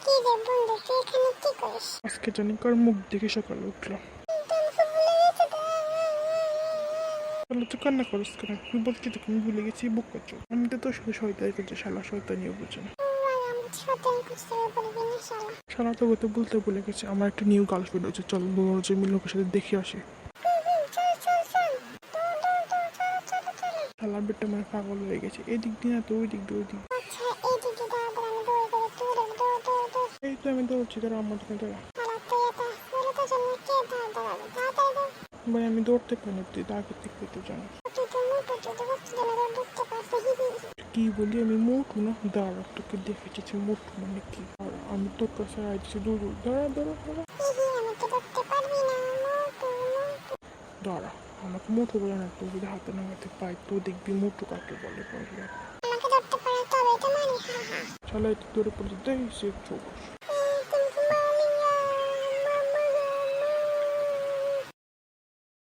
কি রে বন্ধু, তুই এখানে কি করিস? আজকে জানি কার মুখ দেখে সকালে উঠলাম। তাহলে তো কান্না করিস কেন? তুই বলছি তোকে আমি ভুলে গেছি, বুক করছো। আমি তো তোর সাথে শয়তানি করছি, শালা শয়তানিও বুঝে না। শালা তো তো বলতে ভুলে গেছে, আমার একটা নিউ গার্লফ্রেন্ড হয়েছে। চল বড় যে লোকের সাথে দেখে আসি। শালা বেটা মানে পাগল হয়ে গেছে, এদিক দিয়ে না তো ওই দিক দিয়ে ওই দিক। এই তো আমি দৌড়ছি, তারা আমার জন্য দাঁড়া। ভাই আমি দৌড়তে পারি না, তুই তো আগে থেকে তো জানিস। কি বলি আমি মোটু না? দাঁড়া, তোকে দেখেছি মোটু মানে কি। আর আমি তোর কাছে আইছি, দৌড়। দাঁড়া দাঁড়া দাঁড়া দাঁড়া, আমাকে মোটু বলে না, তুই যদি হাতে নামাতে পাই তো দেখবি মোটু কাকে বলে পড়বে। চলো একটু দৌড়ে পড়ে দেয় সে চোখ।